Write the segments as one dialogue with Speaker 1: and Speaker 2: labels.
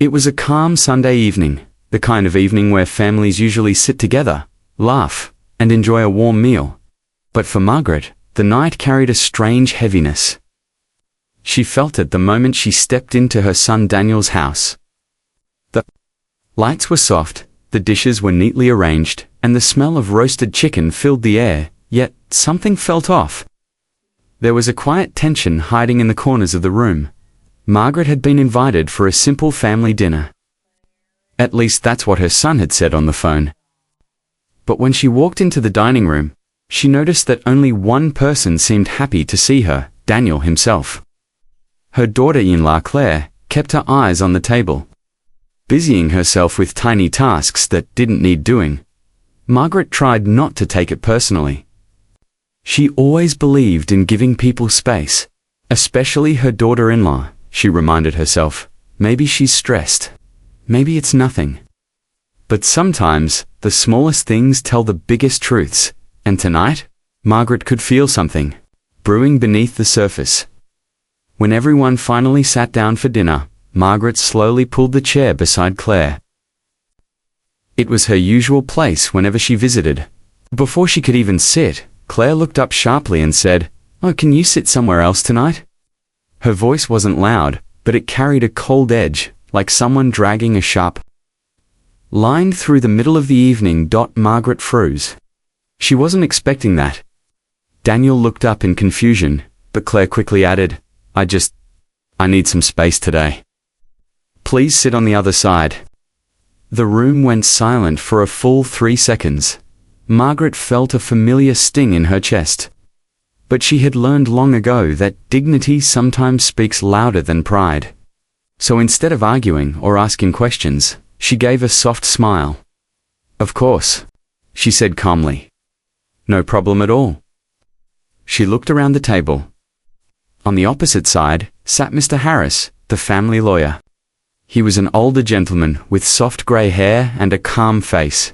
Speaker 1: It was a calm Sunday evening, the kind of evening where families usually sit together, laugh, and enjoy a warm meal. But for Margaret, the night carried a strange heaviness. She felt it the moment she stepped into her son Daniel's house. The lights were soft, the dishes were neatly arranged, and the smell of roasted chicken filled the air, yet something felt off. There was a quiet tension hiding in the corners of the room. Margaret had been invited for a simple family dinner. At least that's what her son had said on the phone. But when she walked into the dining room, she noticed that only one person seemed happy to see her, Daniel himself. Her daughter-in-law Claire kept her eyes on the table, busying herself with tiny tasks that didn't need doing. Margaret tried not to take it personally. She always believed in giving people space, especially her daughter-in-law. She reminded herself, maybe she's stressed. Maybe it's nothing. But sometimes, the smallest things tell the biggest truths, and tonight, Margaret could feel something brewing beneath the surface. When everyone finally sat down for dinner, Margaret slowly pulled the chair beside Claire. It was her usual place whenever she visited. Before she could even sit, Claire looked up sharply and said, "Oh, can you sit somewhere else tonight?" Her voice wasn't loud, but it carried a cold edge, like someone dragging a sharp line through the middle of the evening. Margaret froze. She wasn't expecting that. Daniel looked up in confusion, but Claire quickly added, I need some space today. Please sit on the other side." The room went silent for a full 3 seconds. Margaret felt a familiar sting in her chest. But she had learned long ago that dignity sometimes speaks louder than pride. So instead of arguing or asking questions, she gave a soft smile. "Of course," she said calmly. "No problem at all." She looked around the table. On the opposite side sat Mr. Harris, the family lawyer. He was an older gentleman with soft grey hair and a calm face.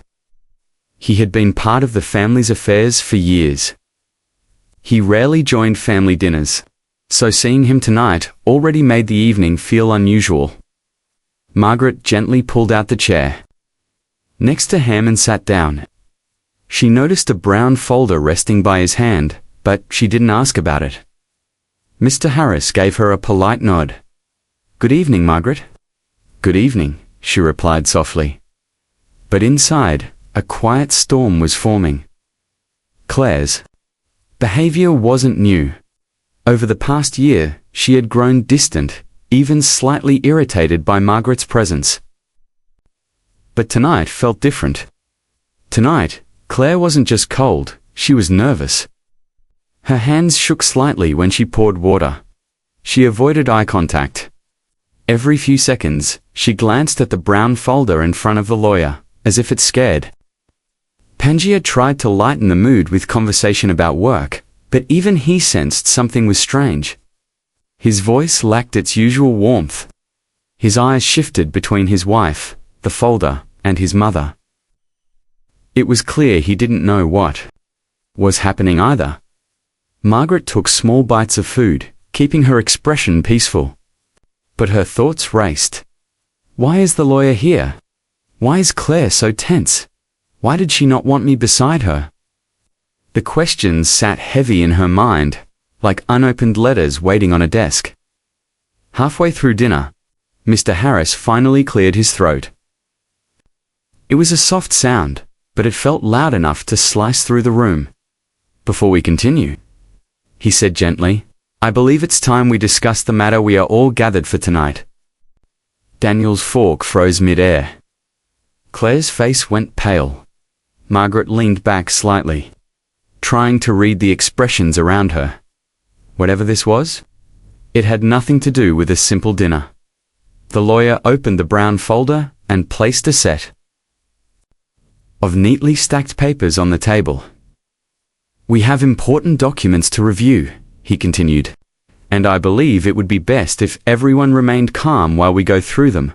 Speaker 1: He had been part of the family's affairs for years. He rarely joined family dinners, so seeing him tonight already made the evening feel unusual. Margaret gently pulled out the chair next to him and sat down. She noticed a brown folder resting by his hand, but she didn't ask about it. Mr. Harris gave her a polite nod. "Good evening, Margaret." "Good evening," she replied softly. But inside, a quiet storm was forming. Claire's behavior wasn't new. Over the past year, she had grown distant, even slightly irritated by Margaret's presence. But tonight felt different. Tonight, Claire wasn't just cold, she was nervous. Her hands shook slightly when she poured water. She avoided eye contact. Every few seconds, she glanced at the brown folder in front of the lawyer, as if it scared. Pangaea tried to lighten the mood with conversation about work, but even he sensed something was strange. His voice lacked its usual warmth. His eyes shifted between his wife, the folder, and his mother. It was clear he didn't know what was happening either. Margaret took small bites of food, keeping her expression peaceful. But her thoughts raced. Why is the lawyer here? Why is Claire so tense? Why did she not want me beside her? The questions sat heavy in her mind, like unopened letters waiting on a desk. Halfway through dinner, Mr. Harris finally cleared his throat. It was a soft sound, but it felt loud enough to slice through the room. "Before we continue," he said gently, "I believe it's time we discuss the matter we are all gathered for tonight." Daniel's fork froze mid-air. Claire's face went pale. Margaret leaned back slightly, trying to read the expressions around her. Whatever this was, it had nothing to do with a simple dinner. The lawyer opened the brown folder and placed a set of neatly stacked papers on the table. "We have important documents to review," he continued, "and I believe it would be best if everyone remained calm while we go through them."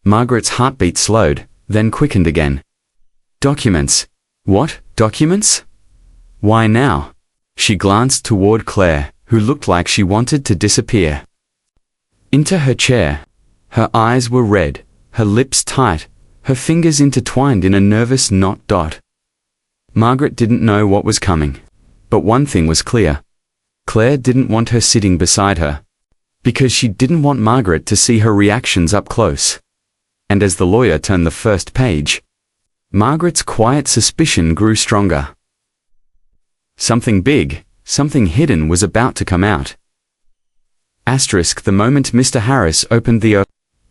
Speaker 1: Margaret's heartbeat slowed, then quickened again. "Documents? What documents? Why now?" She glanced toward Claire, who looked like she wanted to disappear into her chair. Her eyes were red, her lips tight, her fingers intertwined in a nervous knot. Margaret didn't know what was coming, but one thing was clear. Claire didn't want her sitting beside her, because she didn't want Margaret to see her reactions up close. And as the lawyer turned the first page, Margaret's quiet suspicion grew stronger. Something big, something hidden was about to come out. Asterisk. The moment Mr. Harris opened the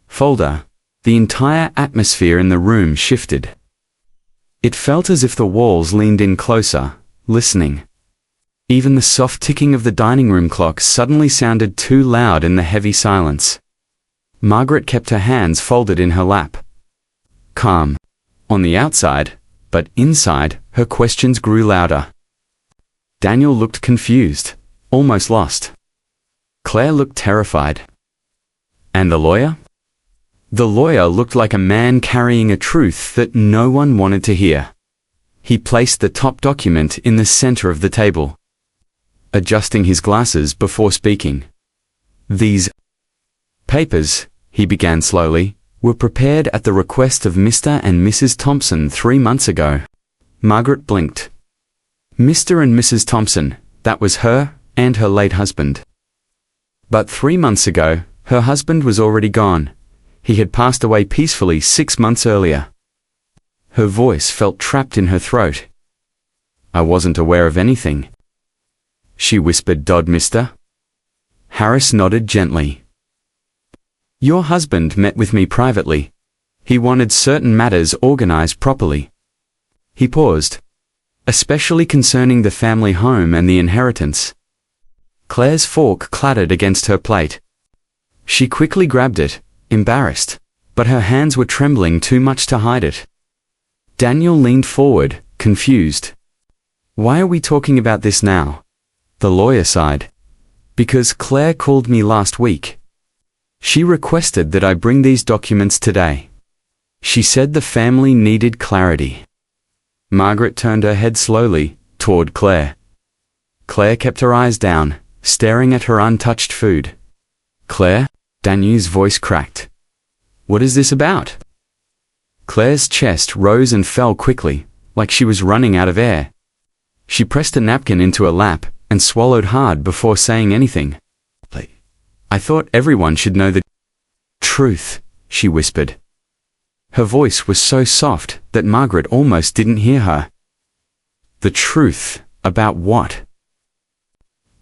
Speaker 1: folder, the entire atmosphere in the room shifted. It felt as if the walls leaned in closer, listening. Even the soft ticking of the dining room clock suddenly sounded too loud in the heavy silence. Margaret kept her hands folded in her lap. Calm. On the outside, but inside, her questions grew louder. Daniel looked confused, almost lost. Claire looked terrified. And the lawyer? The lawyer looked like a man carrying a truth that no one wanted to hear. He placed the top document in the center of the table, adjusting his glasses before speaking. These papers, he began slowly, were prepared at the request of Mr. and Mrs. Thompson 3 months ago. Margaret blinked. Mr. and Mrs. Thompson, that was her and her late husband. But 3 months ago, her husband was already gone. He had passed away peacefully 6 months earlier. Her voice felt trapped in her throat. I wasn't aware of anything, she whispered. Mr. Harris nodded gently. Your husband met with me privately. He wanted certain matters organized properly. He paused, especially concerning the family home and the inheritance. Claire's fork clattered against her plate. She quickly grabbed it, embarrassed, but her hands were trembling too much to hide it. Daniel leaned forward, confused. Why are we talking about this now? The lawyer sighed. Because Claire called me last week. She requested that I bring these documents today. She said the family needed clarity. Margaret turned her head slowly toward Claire. Claire kept her eyes down, staring at her untouched food. Claire? Daniel's voice cracked. What is this about? Claire's chest rose and fell quickly, like she was running out of air. She pressed a napkin into her lap and swallowed hard before saying anything. I thought everyone should know the truth, she whispered. Her voice was so soft that Margaret almost didn't hear her. The truth about what?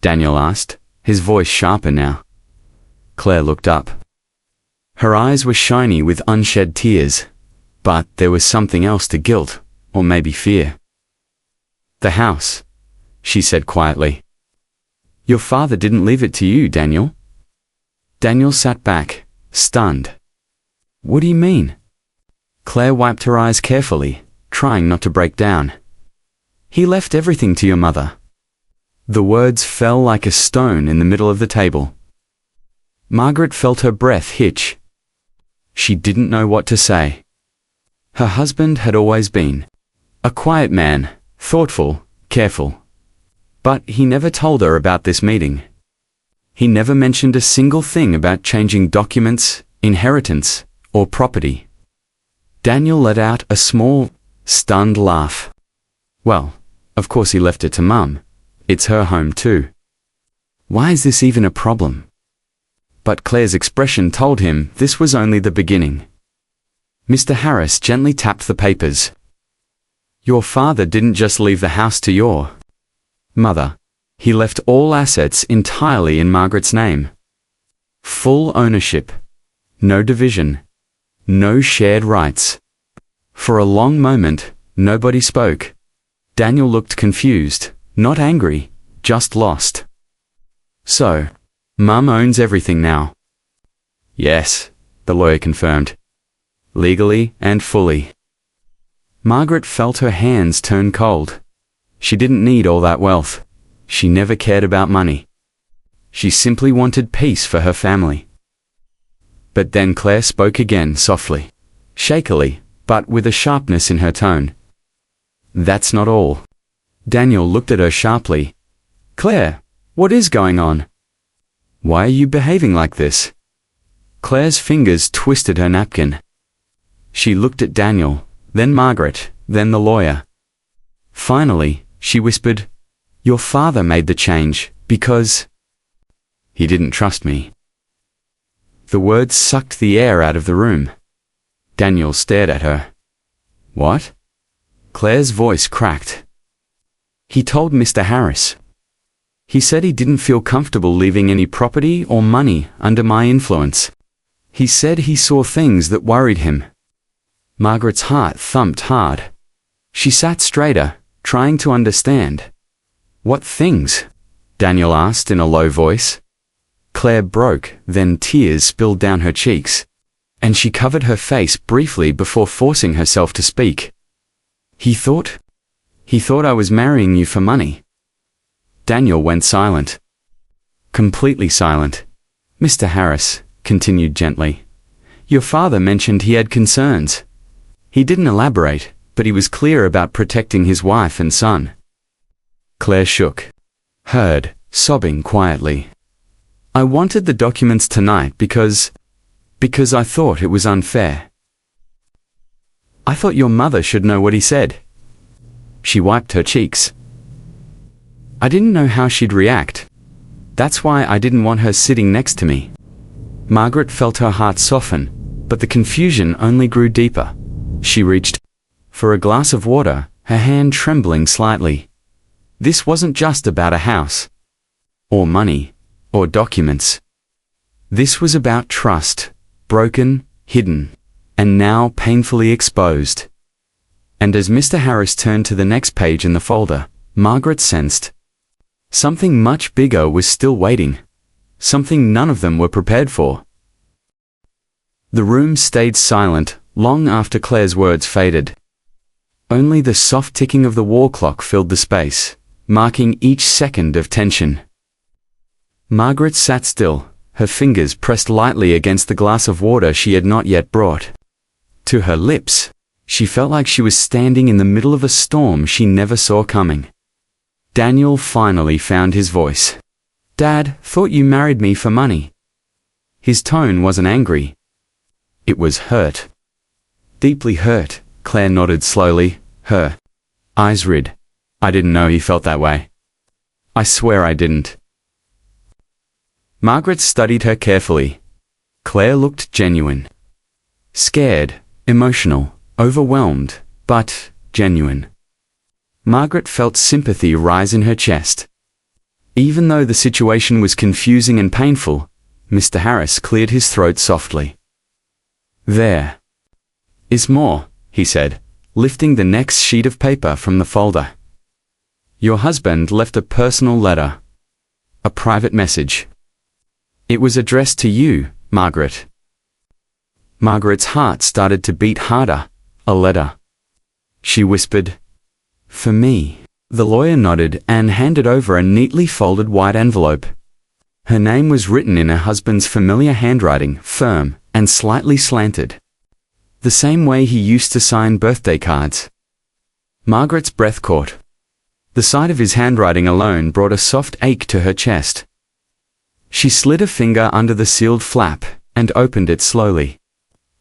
Speaker 1: Daniel asked, his voice sharper now. Claire looked up. Her eyes were shiny with unshed tears, but there was something else to guilt, or maybe fear. The house, she said quietly. Your father didn't leave it to you, Daniel. Daniel sat back, stunned. What do you mean? Claire wiped her eyes carefully, trying not to break down. He left everything to your mother. The words fell like a stone in the middle of the table. Margaret felt her breath hitch. She didn't know what to say. Her husband had always been a quiet man, thoughtful, careful. But he never told her about this meeting. He never mentioned a single thing about changing documents, inheritance, or property. Daniel let out a small, stunned laugh. Well, of course he left it to Mum. It's her home too. Why is this even a problem? But Claire's expression told him this was only the beginning. Mr. Harris gently tapped the papers. Your father didn't just leave the house to your mother. He left all assets entirely in Margaret's name. Full ownership. No division. No shared rights. For a long moment, nobody spoke. Daniel looked confused, not angry, just lost. So, Mum owns everything now. Yes, the lawyer confirmed. Legally and fully. Margaret felt her hands turn cold. She didn't need all that wealth. She never cared about money. She simply wanted peace for her family. But then Claire spoke again softly, shakily, but with a sharpness in her tone. That's not all. Daniel looked at her sharply. Claire, what is going on? Why are you behaving like this? Claire's fingers twisted her napkin. She looked at Daniel, then Margaret, then the lawyer. Finally, she whispered, "Your father made the change, because he didn't trust me." The words sucked the air out of the room. Daniel stared at her. "What?" Claire's voice cracked. "He told Mr. Harris. He said he didn't feel comfortable leaving any property or money under my influence. He said he saw things that worried him." Margaret's heart thumped hard. She sat straighter, trying to understand. "What things?" Daniel asked in a low voice. Claire broke, then tears spilled down her cheeks, and she covered her face briefly before forcing herself to speak. He thought I was marrying you for money." Daniel went silent. Completely silent. "Mr. Harris," continued gently, "your father mentioned he had concerns. He didn't elaborate, but he was clear about protecting his wife and son." Claire shook. Heard, sobbing quietly. "I wanted the documents tonight because I thought it was unfair. I thought your mother should know what he said." She wiped her cheeks. "I didn't know how she'd react. That's why I didn't want her sitting next to me." Margaret felt her heart soften, but the confusion only grew deeper. She reached for a glass of water, her hand trembling slightly. This wasn't just about a house, or money, or documents. This was about trust, broken, hidden, and now painfully exposed. And as Mr. Harris turned to the next page in the folder, Margaret sensed something much bigger was still waiting, something none of them were prepared for. The room stayed silent long after Claire's words faded. Only the soft ticking of the wall clock filled the space, marking each second of tension. Margaret sat still, her fingers pressed lightly against the glass of water she had not yet brought. To her lips, she felt like she was standing in the middle of a storm she never saw coming. Daniel finally found his voice. "Dad, thought you married me for money." His tone wasn't angry. It was hurt. Deeply hurt, Claire nodded slowly, her eyes red. "I didn't know he felt that way. I swear I didn't." Margaret studied her carefully. Claire looked genuine. Scared, emotional, overwhelmed, but genuine. Margaret felt sympathy rise in her chest. Even though the situation was confusing and painful, Mr. Harris cleared his throat softly. "There is more," he said, lifting the next sheet of paper from the folder. "Your husband left a personal letter. A private message. It was addressed to you, Margaret." Margaret's heart started to beat harder. "A letter?" She whispered. "For me." The lawyer nodded and handed over a neatly folded white envelope. Her name was written in her husband's familiar handwriting, firm and slightly slanted. The same way he used to sign birthday cards. Margaret's breath caught. The sight of his handwriting alone brought a soft ache to her chest. She slid a finger under the sealed flap and opened it slowly.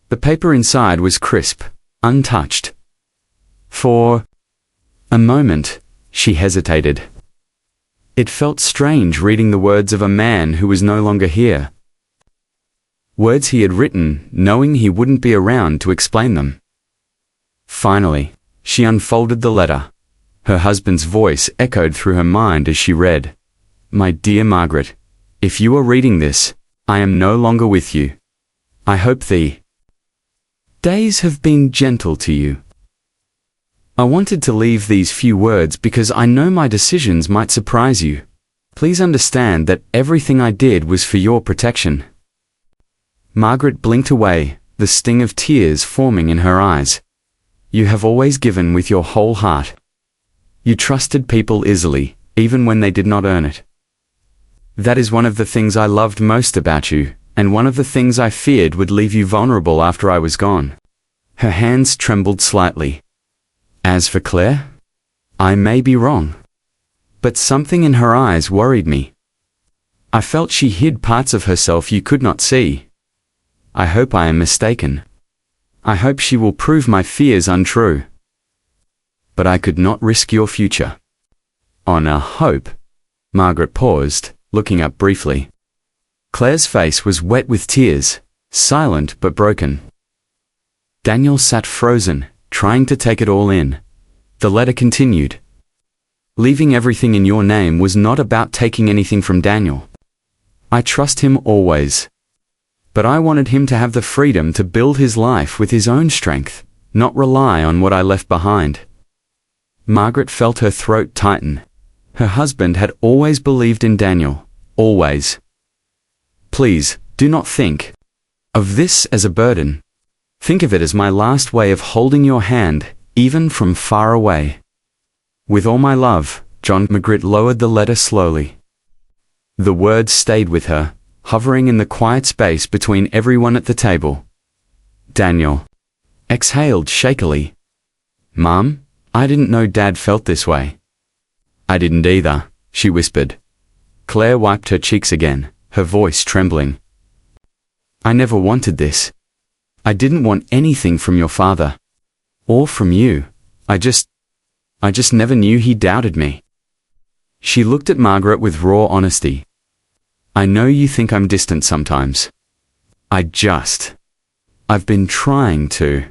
Speaker 1: The paper inside was crisp, untouched. For a moment, she hesitated. It felt strange reading the words of a man who was no longer here. Words he had written, knowing he wouldn't be around to explain them. Finally, she unfolded the letter. Her husband's voice echoed through her mind as she read. "My dear Margaret, if you are reading this, I am no longer with you. I hope the days have been gentle to you. I wanted to leave these few words because I know my decisions might surprise you. Please understand that everything I did was for your protection." Margaret blinked away, the sting of tears forming in her eyes. "You have always given with your whole heart. You trusted people easily, even when they did not earn it. That is one of the things I loved most about you, and one of the things I feared would leave you vulnerable after I was gone." Her hands trembled slightly. "As for Claire, I may be wrong, but something in her eyes worried me. I felt she hid parts of herself you could not see. I hope I am mistaken. I hope she will prove my fears untrue. But I could not risk your future. On a hope. Margaret paused, looking up briefly. Claire's face was wet with tears, silent but broken. Daniel sat frozen, trying to take it all in. The letter continued. Leaving everything in your name was not about taking anything from Daniel. I trust him always. But I wanted him to have the freedom to build his life with his own strength, not rely on what I left behind. Margaret felt her throat tighten. Her husband had always believed in Daniel, always. Please, do not think of this as a burden. Think of it as my last way of holding your hand, even from far away. With all my love, John. Margaret lowered the letter slowly. The words stayed with her, hovering in the quiet space between everyone at the table. Daniel exhaled shakily. Mom, I didn't know Dad felt this way. I didn't either, she whispered. Claire wiped her cheeks again, her voice trembling. I never wanted this. I didn't want anything from your father. Or from you. I just never knew he doubted me. She looked at Margaret with raw honesty. I know you think I'm distant sometimes. I've been trying to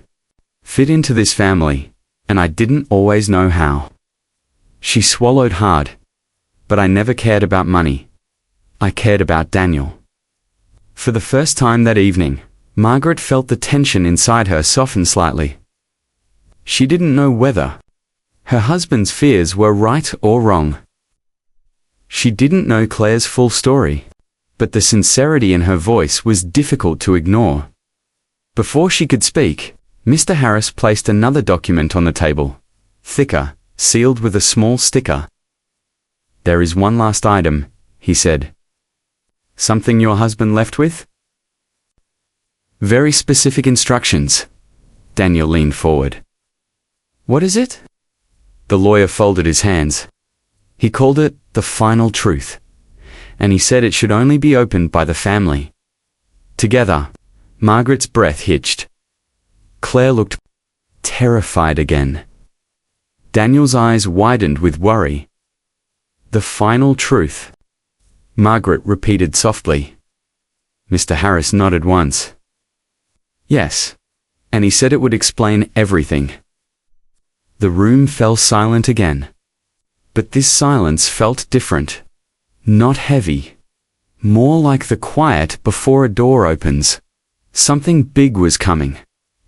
Speaker 1: fit into this family, and I didn't always know how. She swallowed hard. But I never cared about money. I cared about Daniel. For the first time that evening, Margaret felt the tension inside her soften slightly. She didn't know whether her husband's fears were right or wrong. She didn't know Claire's full story, but the sincerity in her voice was difficult to ignore. Before she could speak, Mr. Harris placed another document on the table, thicker, sealed with a small sticker. There is one last item, he said. Something your husband left with? Very specific instructions. Daniel leaned forward. What is it? The lawyer folded his hands. He called it the final truth, and he said it should only be opened by the family. Together, Margaret's breath hitched. Claire looked terrified again. Daniel's eyes widened with worry. The final truth. Margaret repeated softly. Mr. Harris nodded once. Yes, and he said it would explain everything. The room fell silent again. But this silence felt different. Not heavy. More like the quiet before a door opens. Something big was coming.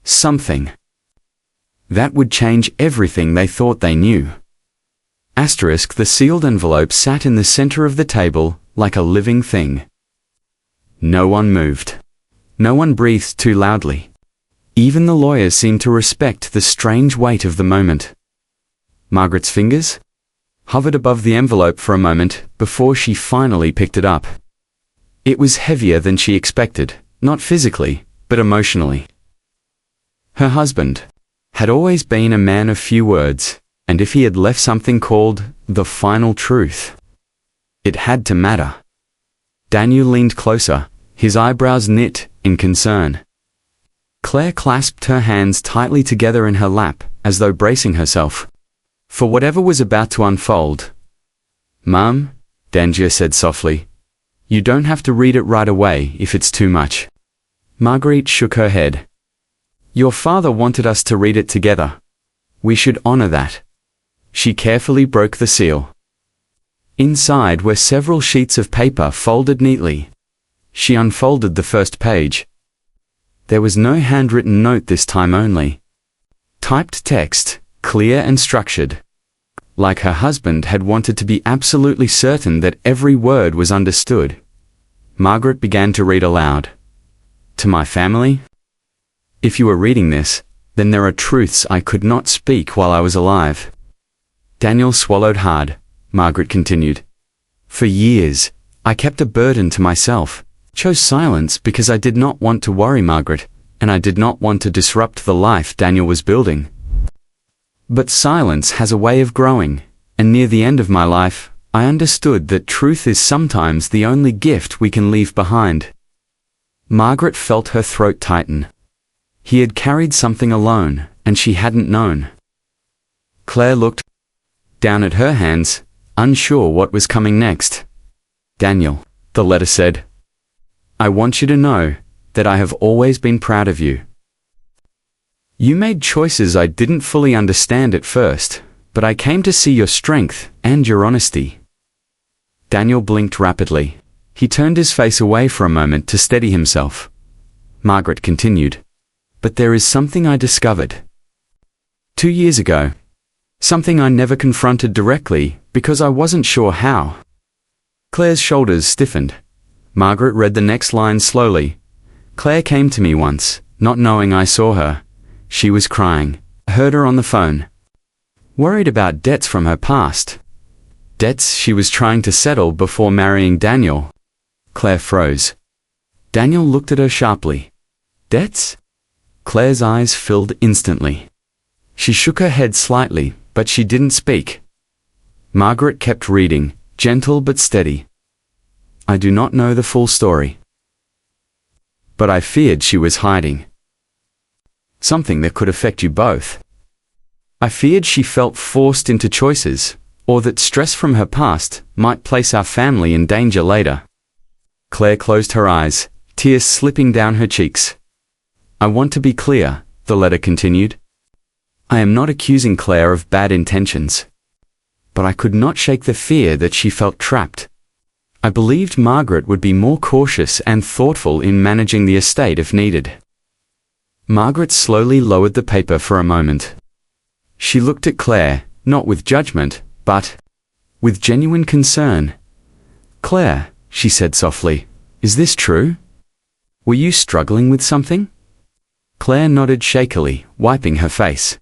Speaker 1: Something that would change everything they thought they knew. Asterisk, the sealed envelope sat in the center of the table like a living thing. No one moved. No one breathed too loudly. Even the lawyers seemed to respect the strange weight of the moment. Margaret's fingers hovered above the envelope for a moment before she finally picked it up. It was heavier than she expected, not physically, but emotionally. Her husband had always been a man of few words, and if he had left something called the final truth, it had to matter. Daniel leaned closer, his eyebrows knit in concern. Claire clasped her hands tightly together in her lap, as though bracing herself for whatever was about to unfold. Mum, Daniel said softly, you don't have to read it right away if it's too much. Marguerite shook her head. Your father wanted us to read it together. We should honor that. She carefully broke the seal. Inside were several sheets of paper folded neatly. She unfolded the first page. There was no handwritten note this time, only typed text, clear and structured. Like her husband had wanted to be absolutely certain that every word was understood. Margaret began to read aloud. To my family? If you are reading this, then there are truths I could not speak while I was alive. Daniel swallowed hard. Margaret continued. For years, I kept a burden to myself, chose silence because I did not want to worry Margaret, and I did not want to disrupt the life Daniel was building. But silence has a way of growing, and near the end of my life, I understood that truth is sometimes the only gift we can leave behind. Margaret felt her throat tighten. He had carried something alone, and she hadn't known. Claire looked down at her hands, unsure what was coming next. "Daniel," the letter said, "I want you to know that I have always been proud of you. You made choices I didn't fully understand at first, but I came to see your strength and your honesty." Daniel blinked rapidly. He turned his face away for a moment to steady himself. Margaret continued, "But there is something I discovered 2 years ago. Something I never confronted directly because I wasn't sure how." Claire's shoulders stiffened. Margaret read the next line slowly. "Claire came to me once, not knowing I saw her. She was crying. I heard her on the phone. Worried about debts from her past. Debts she was trying to settle before marrying Daniel." Claire froze. Daniel looked at her sharply. "Debts?" Claire's eyes filled instantly. She shook her head slightly, but she didn't speak. Margaret kept reading, gentle but steady. "I do not know the full story, but I feared she was hiding something that could affect you both. I feared she felt forced into choices, or that stress from her past might place our family in danger later." Claire closed her eyes, tears slipping down her cheeks. "I want to be clear," the letter continued. "I am not accusing Claire of bad intentions. But I could not shake the fear that she felt trapped. I believed Margaret would be more cautious and thoughtful in managing the estate if needed." Margaret slowly lowered the paper for a moment. She looked at Claire, not with judgment, but with genuine concern. "Claire," she said softly, "is this true? Were you struggling with something?" Claire nodded shakily, wiping her face.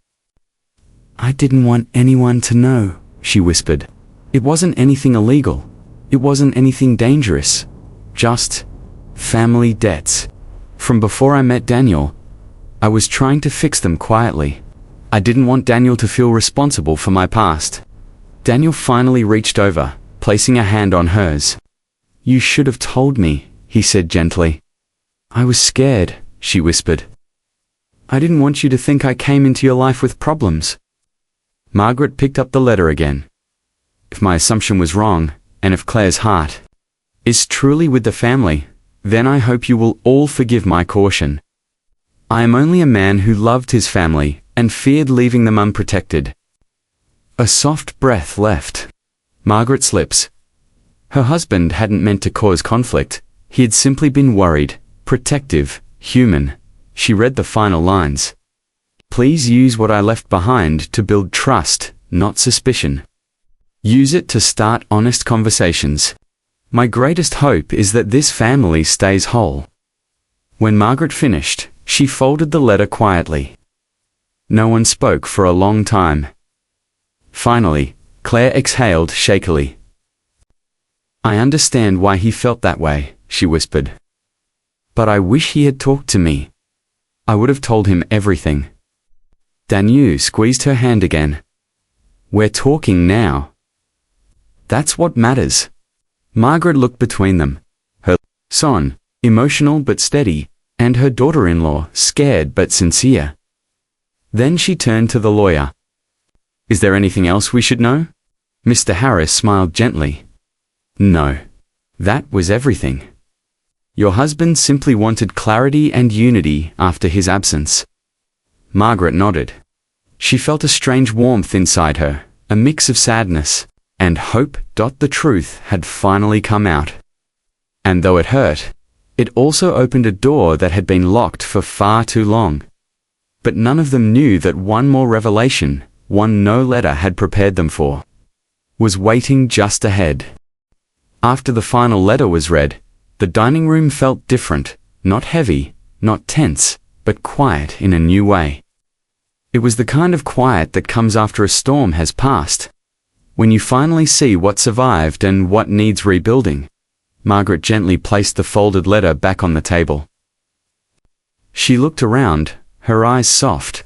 Speaker 1: "I didn't want anyone to know," she whispered. "It wasn't anything illegal. It wasn't anything dangerous. Just family debts. From before I met Daniel, I was trying to fix them quietly. I didn't want Daniel to feel responsible for my past." Daniel finally reached over, placing a hand on hers. "You should have told me," he said gently. "I was scared," she whispered. "I didn't want you to think I came into your life with problems." Margaret picked up the letter again. "If my assumption was wrong, and if Claire's heart is truly with the family, then I hope you will all forgive my caution. I am only a man who loved his family and feared leaving them unprotected." A soft breath left Margaret's lips. Her husband hadn't meant to cause conflict. He had simply been worried, protective, human. She read the final lines. "Please use what I left behind to build trust, not suspicion. Use it to start honest conversations. My greatest hope is that this family stays whole." When Margaret finished, she folded the letter quietly. No one spoke for a long time. Finally, Claire exhaled shakily. "I understand why he felt that way," she whispered. "But I wish he had talked to me. I would have told him everything." Danu squeezed her hand again. "We're talking now. That's what matters." Margaret looked between them. Her son, emotional but steady, and her daughter-in-law, scared but sincere. Then she turned to the lawyer. "Is there anything else we should know?" Mr. Harris smiled gently. "No. That was everything. Your husband simply wanted clarity and unity after his absence." Margaret nodded. She felt a strange warmth inside her, a mix of sadness and hope. The truth had finally come out. And though it hurt, it also opened a door that had been locked for far too long. But none of them knew that one more revelation, one no letter had prepared them for, was waiting just ahead. After the final letter was read, the dining room felt different, not heavy, not tense, but quiet in a new way. It was the kind of quiet that comes after a storm has passed, when you finally see what survived and what needs rebuilding. Margaret gently placed the folded letter back on the table. She looked around, her eyes soft.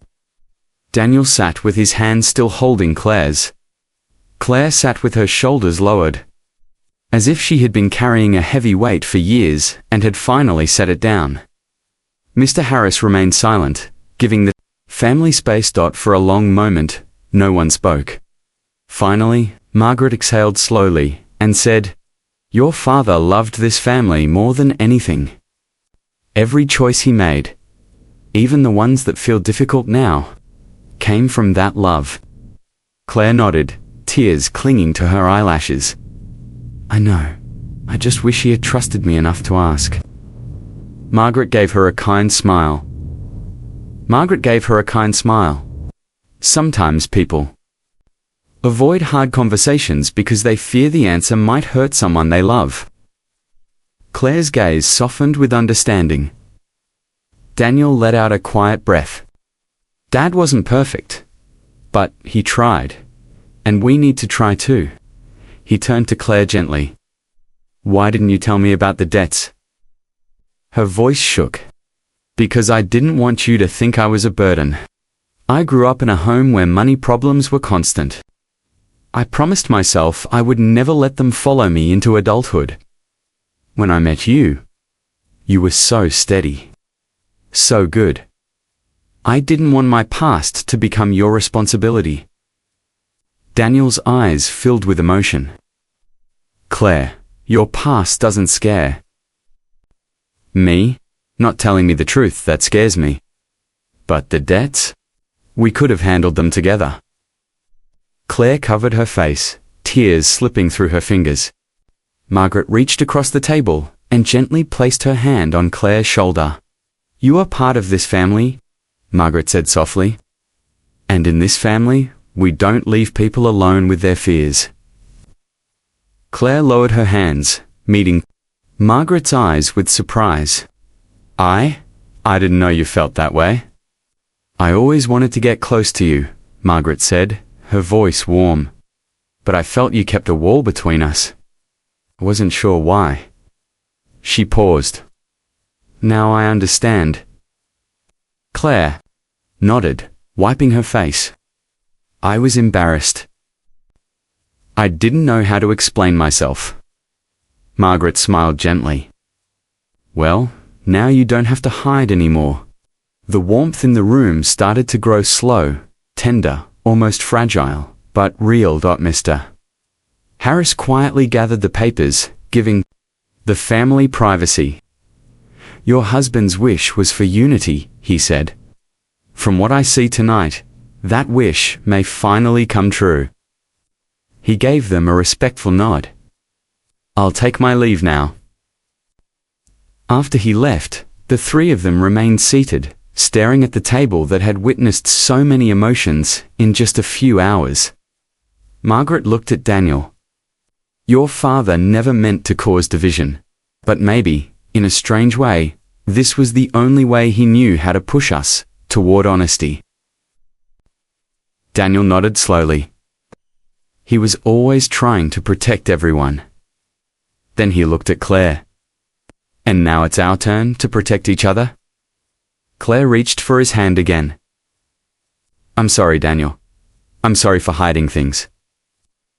Speaker 1: Daniel sat with his hand still holding Claire's. Claire sat with her shoulders lowered. as if she had been carrying a heavy weight for years and had finally set it down. Mr. Harris remained silent, giving the family space. For a long moment, no one spoke. Finally, Margaret exhaled slowly and said, "Your father loved this family more than anything. Every choice he made, even the ones that feel difficult now, came from that love." Claire nodded, tears clinging to her eyelashes. "I know. I just wish he had trusted me enough to ask." Margaret gave her a kind smile. Sometimes people avoid hard conversations because they fear the answer might hurt someone they love. Claire's gaze softened with understanding. Daniel let out a quiet breath. "Dad wasn't perfect, but he tried, and we need to try too." He turned to Claire gently. "Why didn't you tell me about the debts?" Her voice shook. "Because I didn't want you to think I was a burden. I grew up in a home where money problems were constant. I promised myself I would never let them follow me into adulthood. When I met you, you were so steady, so good. I didn't want my past to become your responsibility." Daniel's eyes filled with emotion. "Claire, your past doesn't scare me. Not telling me the truth, that scares me. But the debts? We could have handled them together." Claire covered her face, tears slipping through her fingers. Margaret reached across the table and gently placed her hand on Claire's shoulder. "You are part of this family," Margaret said softly. "And in this family, we don't leave people alone with their fears." Claire lowered her hands, meeting Margaret's eyes with surprise. I didn't know you felt that way." "I always wanted to get close to you," Margaret said, her voice warm. "But I felt you kept a wall between us. I wasn't sure why." She paused. "Now I understand." Claire nodded, wiping her face. "I was embarrassed. I didn't know how to explain myself." Margaret smiled gently. "Well, now you don't have to hide anymore." The warmth in the room started to grow slow, tender, almost fragile, but real. Mr. Harris quietly gathered the papers, giving the family privacy. "Your husband's wish was for unity," he said. "From what I see tonight, that wish may finally come true." He gave them a respectful nod. "I'll take my leave now." After he left, the three of them remained seated, staring at the table that had witnessed so many emotions in just a few hours. Margaret looked at Daniel. "Your father never meant to cause division, but maybe, in a strange way, this was the only way he knew how to push us toward honesty." Daniel nodded slowly. He was always trying to protect everyone. Then he looked at Claire. "And now it's our turn to protect each other?" Claire reached for his hand again. "I'm sorry, Daniel. I'm sorry for hiding things."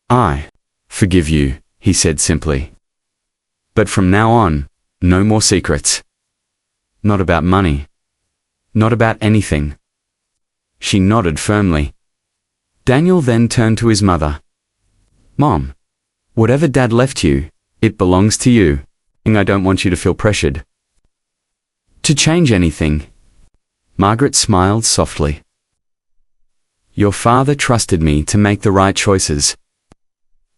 Speaker 1: "I forgive you," he said simply. "But from now on, no more secrets. Not about money. Not about anything." She nodded firmly. Daniel then turned to his mother. "Mom, whatever Dad left you, it belongs to you, and I don't want you to feel pressured to change anything." Margaret smiled softly. "Your father trusted me to make the right choices.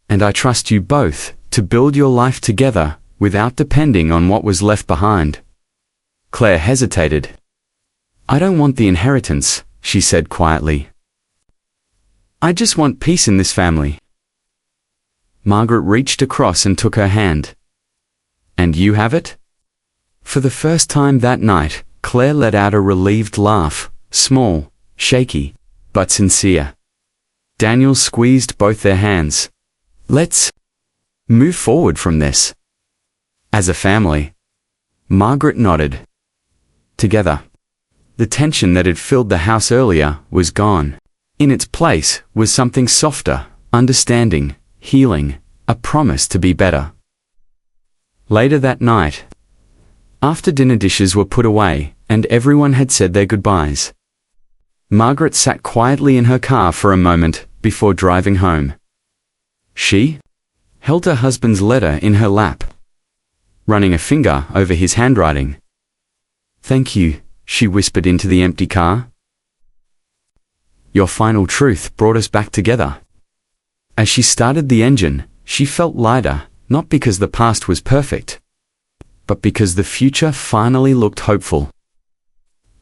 Speaker 1: And I trust you both to build your life together without depending on what was left behind." Claire hesitated. "I don't want the inheritance," she said quietly. "I just want peace in this family." Margaret reached across and took her hand. "And you have it?" For the first time that night, Claire let out a relieved laugh, small, shaky, but sincere. Daniel squeezed both their hands. "Let's move forward from this as a family." Margaret nodded. Together. The tension that had filled the house earlier was gone. In its place was something softer, understanding, healing, a promise to be better. Later that night, after dinner dishes were put away and everyone had said their goodbyes, Margaret sat quietly in her car for a moment before driving home. She held her husband's letter in her lap, running a finger over his handwriting. "Thank you," she whispered into the empty car. "Your final truth brought us back together." As she started the engine, she felt lighter, not because the past was perfect, but because the future finally looked hopeful.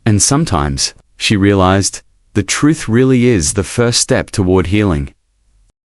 Speaker 1: And sometimes, she realized, the truth really is the first step toward healing.